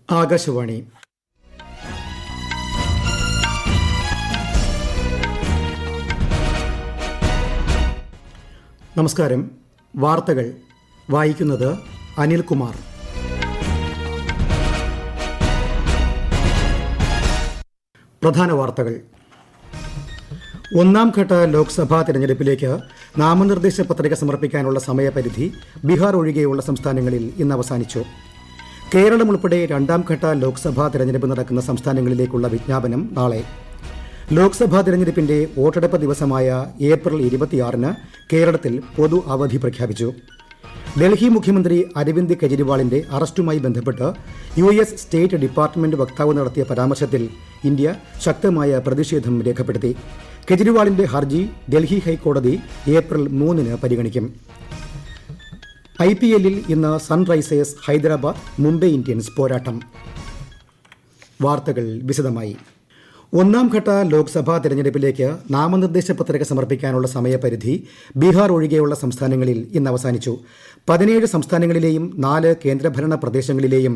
ആകാശവാണി. നമസ്കാരം. വാർത്തകൾ വായിക്കുന്നത് അനിൽകുമാർ. പ്രധാന വാർത്തകൾ. ഒന്നാം ഘട്ട ലോക്സഭാ തെരഞ്ഞെടുപ്പിലേക്ക് നാമനിർദ്ദേശ പത്രിക സമർപ്പിക്കാനുള്ള സമയപരിധി ബീഹാർ ഒഴികെയുള്ള സംസ്ഥാനങ്ങളിൽ ഇന്ന് അവസാനിച്ചു. കേരളം ഉൾപ്പെടെ രണ്ടാം ഘട്ട ലോക്സഭാ തെരഞ്ഞെടുപ്പ് നടക്കുന്ന സംസ്ഥാനങ്ങളിലേക്കുള്ള വിജ്ഞാപനം നാളെ. ലോക്സഭാ തെരഞ്ഞെടുപ്പിന്റെ വോട്ടെടുപ്പ് ദിവസമായ ഏപ്രിൽ 26-ന് കേരളത്തിൽ പൊതു അവധി പ്രഖ്യാപിച്ചു. ഡൽഹി മുഖ്യമന്ത്രി അരവിന്ദ് കെജ്രിവാളിന്റെ അറസ്റ്റുമായി ബന്ധപ്പെട്ട് US സ്റ്റേറ്റ് ഡിപ്പാർട്ട്മെന്റ് വക്താവ് നടത്തിയ പരാമർശത്തിൽ ഇന്ത്യ ശക്തമായ പ്രതിഷേധം രേഖപ്പെടുത്തി. കെജ്രിവാളിന്റെ ഹർജി ഡൽഹി ഹൈക്കോടതി ഏപ്രിൽ 3-ന് പരിഗണിക്കും. IPL-ൽ ഇന്ന് സൺറൈസേഴ്സ് ഹൈദരാബാദ് മുംബൈ ഇന്ത്യൻസ് പോരാട്ടം. വാർത്തകൾ വിശദമായി. ഒന്നാം ഘട്ട ലോക്സഭാ തെരഞ്ഞെടുപ്പിലേക്ക് നാമനിർദ്ദേശ പത്രിക സമർപ്പിക്കാനുള്ള സമയപരിധി ബീഹാർ ഒഴികെയുള്ള സംസ്ഥാനങ്ങളിൽ ഇന്ന് അവസാനിച്ചു. 17 സംസ്ഥാനങ്ങളിലെയും 4 കേന്ദ്രഭരണ പ്രദേശങ്ങളിലെയും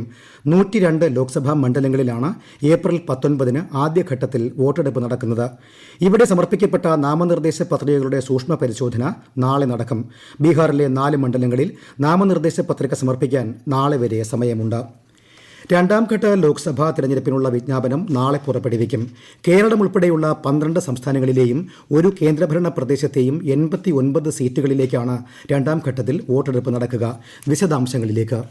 102 ലോക്സഭാ മണ്ഡലങ്ങളിലാണ് ഏപ്രിൽ 19-ന് ആദ്യഘട്ടത്തിൽ വോട്ടെടുപ്പ് നടക്കുന്നത്. ഇവിടെ സമർപ്പിക്കപ്പെട്ട നാമനിർദ്ദേശ പത്രികകളുടെ സൂക്ഷ്മ പരിശോധന നാളെ നടക്കും. ബീഹാറിലെ 4 മണ്ഡലങ്ങളിൽ നാമനിർദ്ദേശ പത്രിക സമർപ്പിക്കാൻ നാളെ വരെ സമയമുണ്ട്. രണ്ടാം ഘട്ട ലോക്സഭാ തെരഞ്ഞെടുപ്പിനുള്ള വിജ്ഞാപനം നാളെ പുറപ്പെടുവിക്കും. കേരളം ഉൾപ്പെടെയുള്ള 12 സംസ്ഥാനങ്ങളിലെയും ഒരു കേന്ദ്രഭരണ പ്രദേശത്തെയും 89 സീറ്റുകളിലേക്കാണ് രണ്ടാം ഘട്ടത്തിൽ വോട്ടെടുപ്പ് നടക്കുക. വിശദാംശങ്ങളിലേക്ക്.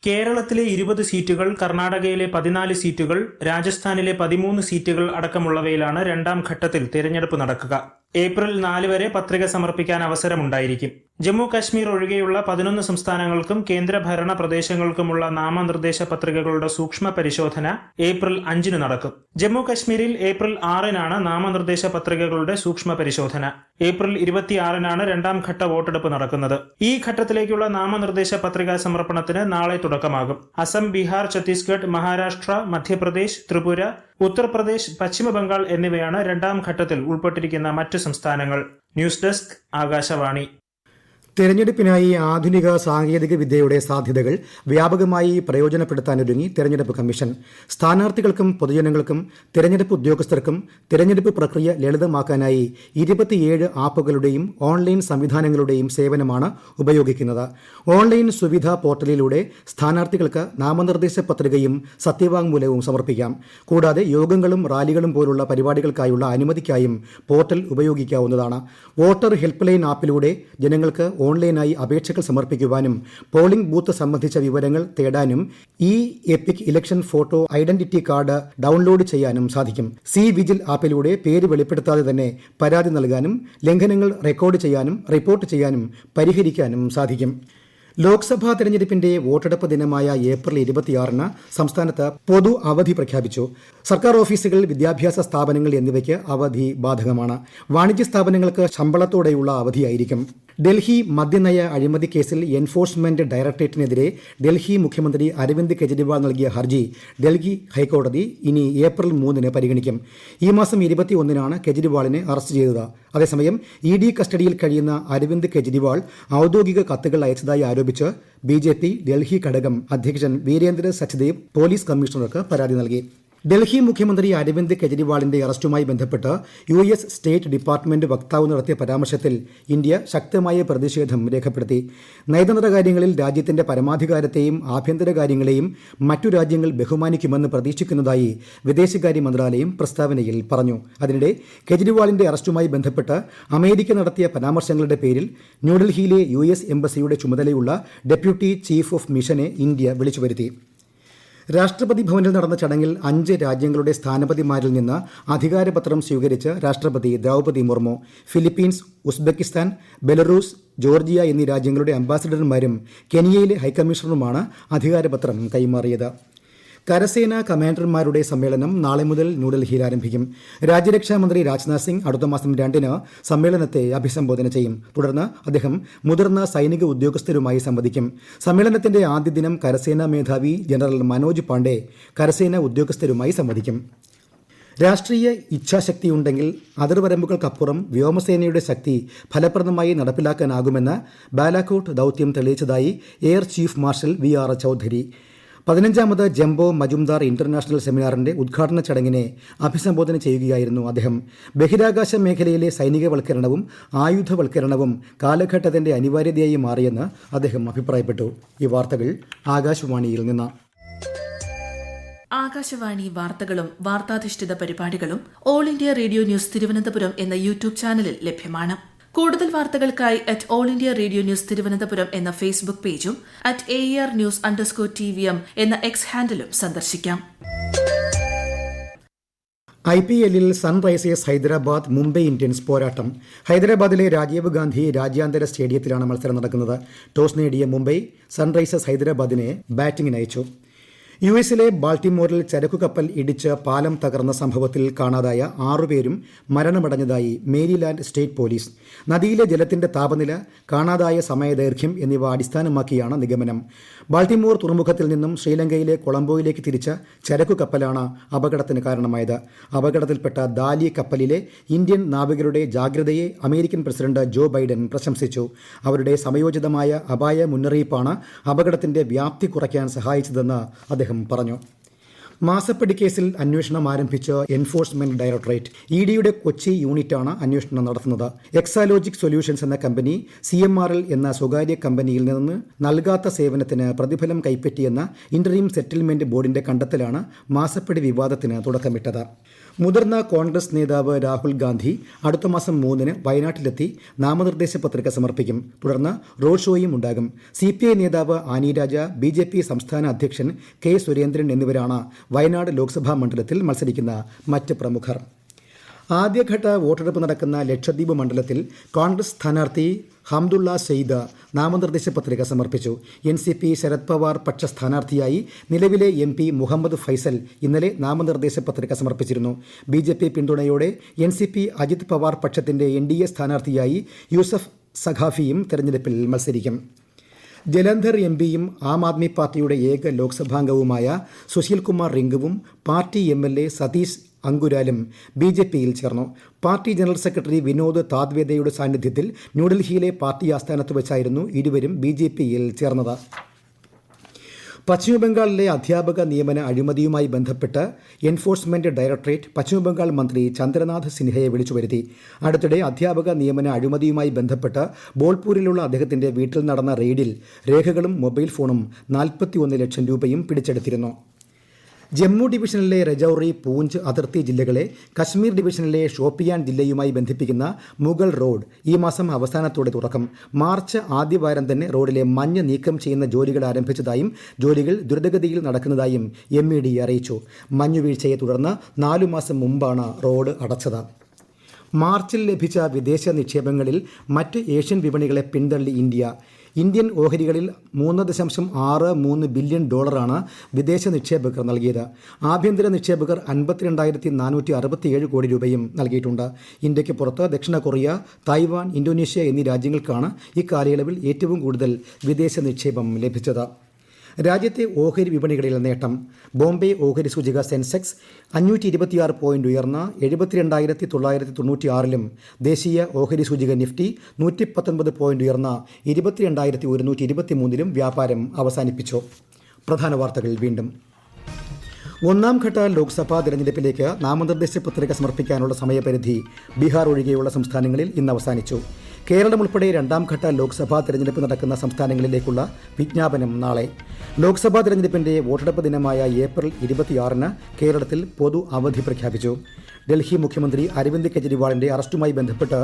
കേരളത്തിലെ 20 സീറ്റുകൾ, കർണാടകയിലെ 14 സീറ്റുകൾ, രാജസ്ഥാനിലെ 13 സീറ്റുകൾ അടക്കമുള്ളവയിലാണ് രണ്ടാം ഘട്ടത്തിൽ തിരഞ്ഞെടുപ്പ് നടക്കുക. ഏപ്രിൽ 4 വരെ പത്രിക സമർപ്പിക്കാൻ അവസരമുണ്ടായിരിക്കും. ജമ്മു കാശ്മീർ ഒഴികെയുള്ള 11 സംസ്ഥാനങ്ങൾക്കും കേന്ദ്രഭരണ പ്രദേശങ്ങൾക്കുമുള്ള നാമനിർദ്ദേശ പത്രികകളുടെ സൂക്ഷ്മ പരിശോധന ഏപ്രിൽ 5-ന് നടക്കും. ജമ്മു കാശ്മീരിൽ ഏപ്രിൽ 6-നാണ് നാമനിർദ്ദേശ പത്രികകളുടെ സൂക്ഷ്മ പരിശോധന. ഏപ്രിൽ 26-നാണ് രണ്ടാം ഘട്ട വോട്ടെടുപ്പ് നടക്കുന്നത്. ഈ ഘട്ടത്തിലേക്കുള്ള നാമനിർദ്ദേശ പത്രികാ സമർപ്പണത്തിന് നാളെ തുടക്കമാകും. അസം, ബീഹാർ, ഛത്തീസ്ഗഡ്, മഹാരാഷ്ട്ര, മധ്യപ്രദേശ്, ത്രിപുര, ഉത്തർപ്രദേശ്, പശ്ചിമ ബംഗാൾ എന്നിവയാണ് രണ്ടാം ഘട്ടത്തിൽ ഉൾപ്പെട്ടിരിക്കുന്ന മറ്റ് സംസ്ഥാനങ്ങൾ. News desk, Akashvani. തെരഞ്ഞെടുപ്പിനായി ആധുനിക സാങ്കേതിക വിദ്യയുടെ സാധ്യതകൾ വ്യാപകമായി പ്രയോജനപ്പെടുത്താനൊരുങ്ങി തെരഞ്ഞെടുപ്പ് കമ്മീഷൻ. സ്ഥാനാർത്ഥികൾക്കും പൊതുജനങ്ങൾക്കും തെരഞ്ഞെടുപ്പ് ഉദ്യോഗസ്ഥർക്കും തെരഞ്ഞെടുപ്പ് പ്രക്രിയ ലളിതമാക്കാനായി 27 ആപ്പുകളുടെയും ഓൺലൈൻ സംവിധാനങ്ങളുടെയും സേവനമാണ് ഉപയോഗിക്കുന്നത്. ഓൺലൈൻ സുവിധ പോർട്ടലിലൂടെ സ്ഥാനാർത്ഥികൾക്ക് നാമനിർദ്ദേശ പത്രികയും സത്യവാങ്മൂലവും സമർപ്പിക്കാം. കൂടാതെ യോഗങ്ങളും റാലികളും പോലുള്ള പരിപാടികൾക്കായുള്ള അനുമതിക്കായും പോർട്ടൽ ഉപയോഗിക്കാവുന്നതാണ്. വോട്ടർ ഹെൽപ്പ് ലൈൻ ആപ്പിലൂടെ ജനങ്ങൾക്ക് ഓൺലൈനായി അപേക്ഷകൾ സമർപ്പിക്കുവാനും പോളിംഗ് ബൂത്ത് സംബന്ധിച്ച വിവരങ്ങൾ തേടാനും epic election photo identity card download ചെയ്യാനും സാധിക്കും. വിജിൽ ആപ്പിലൂടെ പേര് വെളിപ്പെടുത്താതെ തന്നെ പരാതി നൽകാനും ലംഘനങ്ങൾ റെക്കോർഡ് ചെയ്യാനും റിപ്പോർട്ട് ചെയ്യാനും പരിഹരിക്കാനും സാധിക്കും. ലോക്സഭാ തെരഞ്ഞെടുപ്പിന്റെ വോട്ടെടുപ്പ് ദിനമായ ഏപ്രിൽ 26-ന് സംസ്ഥാനത്ത് പൊതു അവധി പ്രഖ്യാപിച്ചു. സർക്കാർ ഓഫീസുകൾ, വിദ്യാഭ്യാസ സ്ഥാപനങ്ങൾ എന്നിവയ്ക്ക് അവധി ബാധകമാണ്. വാണിജ്യ സ്ഥാപനങ്ങൾക്ക് ശമ്പളത്തോടെയുള്ള അവധിയായിരിക്കും. ഡൽഹി മദ്യനയ അഴിമതി കേസിൽ എൻഫോഴ്സ്മെന്റ് ഡയറക്ടറേറ്റിനെതിരെ ഡൽഹി മുഖ്യമന്ത്രി അരവിന്ദ് കെജ്രിവാൾ നൽകിയ ഹർജി ഡൽഹി ഹൈക്കോടതി ഇനി ഏപ്രിൽ 3-ന് പരിഗണിക്കും. ഈ മാസം 21-നാണ് കെജ്രിവാളിനെ അറസ്റ്റ് ചെയ്തത്. അതേസമയം ED കസ്റ്റഡിയിൽ കഴിയുന്ന അരവിന്ദ് കെജ്രിവാൾ ഔദ്യോഗിക കത്തുകൾ അയച്ചതായി ആരോപിച്ച് BJP ഡൽഹി ഘടകം അധ്യക്ഷൻ വീരേന്ദ്ര സച്ദേവ് പോലീസ് കമ്മീഷണർക്ക് പരാതി നൽകി. ഡൽഹി മുഖ്യമന്ത്രി അരവിന്ദ് കെജ്രിവാളിന്റെ അറസ്റ്റുമായി ബന്ധപ്പെട്ട് US സ്റ്റേറ്റ് ഡിപ്പാർട്ട്മെന്റ് വക്താവ് നടത്തിയ പരാമർശത്തിൽ ഇന്ത്യ ശക്തമായ പ്രതിഷേധം രേഖപ്പെടുത്തി. നയതന്ത്ര കാര്യങ്ങളിൽ രാജ്യത്തിന്റെ പരമാധികാരത്തെയും ആഭ്യന്തര കാര്യങ്ങളെയും മറ്റു രാജ്യങ്ങൾ ബഹുമാനിക്കുമെന്ന് പ്രതീക്ഷിക്കുന്നതായി വിദേശകാര്യ മന്ത്രാലയം പ്രസ്താവനയിൽ പറഞ്ഞു. അതിനിടെ കെജ്രിവാളിന്റെ അറസ്റ്റുമായി ബന്ധപ്പെട്ട് അമേരിക്ക നടത്തിയ പരാമർശങ്ങളുടെ പേരിൽ ന്യൂഡൽഹിയിലെ US എംബസിയുടെ ചുമതലയുള്ള ഡെപ്യൂട്ടി ചീഫ് ഓഫ് മിഷനെ ഇന്ത്യ വിളിച്ചുവരുത്തി. രാഷ്ട്രപതി ഭവനിൽ നടന്ന ചടങ്ങിൽ 5 രാജ്യങ്ങളുടെ സ്ഥാനപതിമാരിൽ നിന്ന് അധികാരപത്രം സ്വീകരിച്ച് രാഷ്ട്രപതി Droupadi Murmu. Philippines, Uzbekistan, Belarus, Georgia എന്നീ രാജ്യങ്ങളുടെ അംബാസിഡർമാരും കെനിയയിലെ ഹൈക്കമ്മീഷണറുമാണ് അധികാരപത്രം കൈമാറിയത്. കരസേനാ കമാൻഡർമാരുടെ സമ്മേളനം നാളെ മുതൽ ന്യൂഡൽഹിയിൽ ആരംഭിക്കും. രാജ്യരക്ഷാമന്ത്രി രാജ്നാഥ് സിംഗ് അടുത്ത മാസം 2-ന് സമ്മേളനത്തെ അഭിസംബോധന ചെയ്യും. തുടർന്ന് അദ്ദേഹം മുതിർന്ന സൈനിക ഉദ്യോഗസ്ഥരുമായി സംവദിക്കും. സമ്മേളനത്തിന്റെ ആദ്യ ദിനം കരസേനാ മേധാവി ജനറൽ മനോജ് പാണ്ഡെ കരസേനാ ഉദ്യോഗസ്ഥരുമായി സംവദിക്കും. രാഷ്ട്രീയ ഇച്ഛാശക്തിയുണ്ടെങ്കിൽ അതിർവരമ്പുകൾക്കപ്പുറം വ്യോമസേനയുടെ ശക്തി ഫലപ്രദമായി നടപ്പിലാക്കാനാകുമെന്ന് ബാലാക്കോട്ട് ദൌത്യം തെളിയിച്ചതായി air chief marshal VR Chaudhari. 15ാമത് ജംബോ മജുംദാർ ഇന്റർനാഷണൽ സെമിനാറിന്റെ ഉദ്ഘാടന ചടങ്ങിനെ അഭിസംബോധന ചെയ്യുകയായിരുന്നു അദ്ദേഹം. ബഹിരാകാശ മേഖലയിലെ സൈനികവൽക്കരണവും ആയുധവൽക്കരണവും കാലഘട്ടത്തിന്റെ അനിവാര്യതയായി മാറിയെന്ന് അദ്ദേഹം അഭിപ്രായപ്പെട്ടു. ഈ വാർത്തകൾ ആകാശവാണിയിൽ നിന്ന്. ആകാശവാണി വാർത്തകളും വാർത്താധിഷ്ഠിത പരിപാടികളും all India radio news Thiruvananthapuram എന്ന യൂട്യൂബ് ചാനലിൽ ലഭ്യമാണ്. കൂടുതൽ വാർത്തകൾക്കായി all India radio news Thiruvananthapuram എന്ന ഫേസ്ബുക്ക് പേജും @AER_News_TVM എന്ന എക്സ് ഹാൻഡിലും സന്ദർശിക്കാം. IPL-ൽ സൺറൈസേഴ്സ് ഹൈദരാബാദ് മുംബൈ ഇന്ത്യൻസ് പോരാട്ടം. ഹൈദരാബാദിലെ രാജീവ് ഗാന്ധി രാജ്യാന്തര സ്റ്റേഡിയത്തിലാണ് മത്സരം നടക്കുന്നത്. ടോസ് നേടിയ മുംബൈ സൺറൈസേഴ്സ് ഹൈദരാബാദിനെ ബാറ്റിംഗിന് അയച്ചു. യുഎസിലെ ബാൾട്ടിമോറിൽ ചരക്കുകപ്പൽ ഇടിച്ച് പാലം തകർന്ന സംഭവത്തിൽ കാണാതായ 6 പേരും മരണമടഞ്ഞതായി മേരിലാൻഡ് സ്റ്റേറ്റ് പോലീസ്. നദിയിലെ ജലത്തിന്റെ താപനില, കാണാതായ സമയദൈർഘ്യം എന്നിവ അടിസ്ഥാനമാക്കിയാണ് നിഗമനം. ബാൾട്ടിമോർ തുറമുഖത്തിൽ നിന്നും ശ്രീലങ്കയിലെ കൊളംബോയിലേക്ക് തിരിച്ച ചരക്കുകപ്പലാണ് അപകടത്തിന് കാരണമായത്. അപകടത്തിൽപ്പെട്ട ദാലി കപ്പലിലെ ഇന്ത്യൻ നാവികരുടെ ജാഗ്രതയെ അമേരിക്കൻ പ്രസിഡന്റ് ജോ ബൈഡൻ പ്രശംസിച്ചു. അവരുടെ സമയോചിതമായ അപായ മുന്നറിയിപ്പാണ് അപകടത്തിന്റെ വ്യാപ്തി കുറയ്ക്കാൻ സഹായിച്ചതെന്ന് അദ്ദേഹം പറഞ്ഞു. മാസപ്പടി കേസിൽ അന്വേഷണം ആരംഭിച്ച എൻഫോഴ്സ്മെന്റ് ഡയറക്ടറേറ്റ് ഇഡിയുടെ കൊച്ചി യൂണിറ്റാണ് അന്വേഷണം നടത്തുന്നത്. എക്സാലോജിക് സൊല്യൂഷൻസ് എന്ന കമ്പനി CMRL എന്ന സ്വകാര്യ കമ്പനിയിൽ നിന്ന് നൽകാത്ത സേവനത്തിന് പ്രതിഫലം കൈപ്പറ്റിയെന്ന ഇന്ററിം സെറ്റിൽമെന്റ് ബോർഡിന്റെ കണ്ടെത്തലാണ് മാസപ്പടി വിവാദത്തിന് തുടക്കമിട്ടത്. മുതിർന്ന കോൺഗ്രസ് നേതാവ് രാഹുൽ ഗാന്ധി അടുത്ത മാസം 3-ന് വയനാട്ടിലെത്തി നാമനിർദ്ദേശ പത്രിക സമർപ്പിക്കും. തുടർന്ന് റോഡ് ഷോയും ഉണ്ടാകും. CPI നേതാവ് ആനി രാജ, BJP സംസ്ഥാന അധ്യക്ഷൻ K സുരേന്ദ്രൻ എന്നിവരാണ് വയനാട് ലോക്സഭാ മണ്ഡലത്തിൽ മത്സരിക്കുന്ന മറ്റ് പ്രമുഖർ. ആദ്യഘട്ട വോട്ടെടുപ്പ് നടക്കുന്ന ലക്ഷദ്വീപ് മണ്ഡലത്തിൽ കോൺഗ്രസ് സ്ഥാനാർത്ഥി ഹംദുള്ള സെയ്ദ് നാമനിർദ്ദേശ പത്രിക സമർപ്പിച്ചു. NCP ശരത് പവാർ പക്ഷ സ്ഥാനാർത്ഥിയായി നിലവിലെ MP മുഹമ്മദ് ഫൈസൽ ഇന്നലെ നാമനിർദ്ദേശ പത്രിക സമർപ്പിച്ചിരുന്നു. BJP പിന്തുണയോടെ NCP അജിത് പവാർ പക്ഷത്തിന്റെ NDA സ്ഥാനാർത്ഥിയായി യൂസഫ് സഖാഫിയും തെരഞ്ഞെടുപ്പിൽ മത്സരിക്കും. ജലന്ധർ MPയും ആം ആദ്മി പാർട്ടിയുടെ ഏക ലോക്സഭാംഗവുമായ സുശീൽ കുമാർ റിംഗുവും പാർട്ടി MLA സതീഷ് അങ്കുരാലും BJPയിൽ ചേർന്നു. പാർട്ടി ജനറൽ സെക്രട്ടറി വിനോദ് താദ്വേദയുടെ സാന്നിധ്യത്തിൽ ന്യൂഡൽഹിയിലെ പാർട്ടി ആസ്ഥാനത്ത് വെച്ചായിരുന്നു ഇരുവരും BJPയിൽ ചേർന്നത്. പശ്ചിമബംഗാളിലെ അധ്യാപക നിയമന അഴിമതിയുമായി ബന്ധപ്പെട്ട് എൻഫോഴ്സ്മെന്റ് ഡയറക്ടറേറ്റ് പശ്ചിമബംഗാൾ മന്ത്രി ചന്ദ്രനാഥ് സിൻഹയെ വിളിച്ചു വരുത്തി. അടുത്തിടെ അധ്യാപക നിയമന അഴിമതിയുമായി ബന്ധപ്പെട്ട് ബോൾപൂരിലുള്ള അദ്ദേഹത്തിന്റെ വീട്ടിൽ നടന്ന റെയ്ഡിൽ രേഖകളും മൊബൈൽ ഫോണും 41 ലക്ഷം രൂപയും പിടിച്ചെടുത്തിരുന്നു. ജമ്മു ഡിവിഷനിലെ രജൌറി, പൂഞ്ച് അതിർത്തി ജില്ലകളെ കശ്മീർ ഡിവിഷനിലെ ഷോപ്പിയാൻ ജില്ലയുമായി ബന്ധിപ്പിക്കുന്ന മുഗൾ റോഡ് ഈ മാസം അവസാനത്തോടെ തുറക്കും. മാർച്ച് ആദ്യവാരം തന്നെ റോഡിലെ മഞ്ഞ് നീക്കം ചെയ്യുന്ന ജോലികൾ ആരംഭിച്ചതായും ജോലികൾ ദ്രുതഗതിയിൽ നടക്കുന്നതായും MED അറിയിച്ചു. മഞ്ഞുവീഴ്ചയെ തുടർന്ന് 4 മാസം മുമ്പാണ് റോഡ് അടച്ചത്. മാർച്ചിൽ ലഭിച്ച വിദേശ നിക്ഷേപങ്ങളിൽ മറ്റ് ഏഷ്യൻ വിപണികളെ പിന്തള്ളി ഇന്ത്യൻ ഓഹരികളിൽ $3.63 ബില്യൺ വിദേശ നിക്ഷേപകർ നൽകിയത്. ആഭ്യന്തര നിക്ഷേപകർ 52,467 കോടി രൂപയും നൽകിയിട്ടുണ്ട്. ഇന്ത്യയ്ക്ക് പുറത്ത് ദക്ഷിണ കൊറിയ, തായ്വാൻ, ഇന്തോനേഷ്യ എന്നീ രാജ്യങ്ങൾക്കാണ് ഇക്കാലയളവിൽ ഏറ്റവും കൂടുതൽ വിദേശ നിക്ഷേപം ലഭിച്ചത്. രാജ്യത്തെ ഓഹരി വിപണികളിൽ നേട്ടം. ബോംബെ ഓഹരി സൂചിക സെൻസെക്സ് 526 പോയിന്റ് ഉയർന്ന് 72,996-ലും ദേശീയ ഓഹരി സൂചിക നിഫ്റ്റി 119 പോയിന്റ് ഉയർന്ന് 22,123-ലും വ്യാപാരം അവസാനിപ്പിച്ചു. പ്രധാന വാർത്തകൾ വീണ്ടും. 1ാം-ഘട്ട ലോക്സഭാ തെരഞ്ഞെടുപ്പിലേക്ക് നാമനിർദ്ദേശ പത്രിക സമർപ്പിക്കാനുള്ള സമയപരിധി ബീഹാർ ഒഴികെയുള്ള സംസ്ഥാനങ്ങളിൽ ഇന്ന് അവസാനിച്ചു. കേരളം ഉൾപ്പെടെ 2ാം-ഘട്ട ലോക്സഭാ തെരഞ്ഞെടുപ്പ് നടക്കുന്ന സംസ്ഥാനങ്ങളിലേക്കുള്ള വിജ്ഞാപനം നാളെ. ലോക്സഭാ തെരഞ്ഞെടുപ്പിന്റെ വോട്ടെടുപ്പ് ദിനമായ ഏപ്രിൽ 26-ന് കേരളത്തിൽ പൊതു അവധി പ്രഖ്യാപിച്ചു. ഡൽഹി മുഖ്യമന്ത്രി അരവിന്ദ് കെജ്രിവാളിന്റെ അറസ്റ്റുമായി ബന്ധപ്പെട്ട്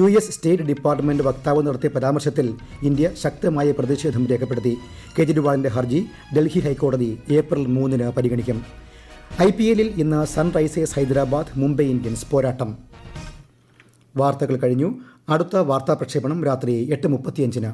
US സ്റ്റേറ്റ് ഡിപ്പാർട്ട്മെന്റ് വക്താവ് നടത്തിയ പരാമർശത്തിൽ ഇന്ത്യ ശക്തമായ പ്രതിഷേധം രേഖപ്പെടുത്തി. കെജ്രിവാളിന്റെ ഹർജി ഡൽഹി ഹൈക്കോടതി ഏപ്രിൽ 3-ന് പരിഗണിക്കും. IPL-ൽ ഇന്ന് സൺറൈസേഴ്സ് ഹൈദരാബാദ് മുംബൈ ഇന്ത്യൻസ് പോരാട്ടം. വാർത്തകൾ കഴിഞ്ഞു. അടുത്ത വാർത്താ പ്രക്ഷേപണം രാത്രി 8:35-ന്.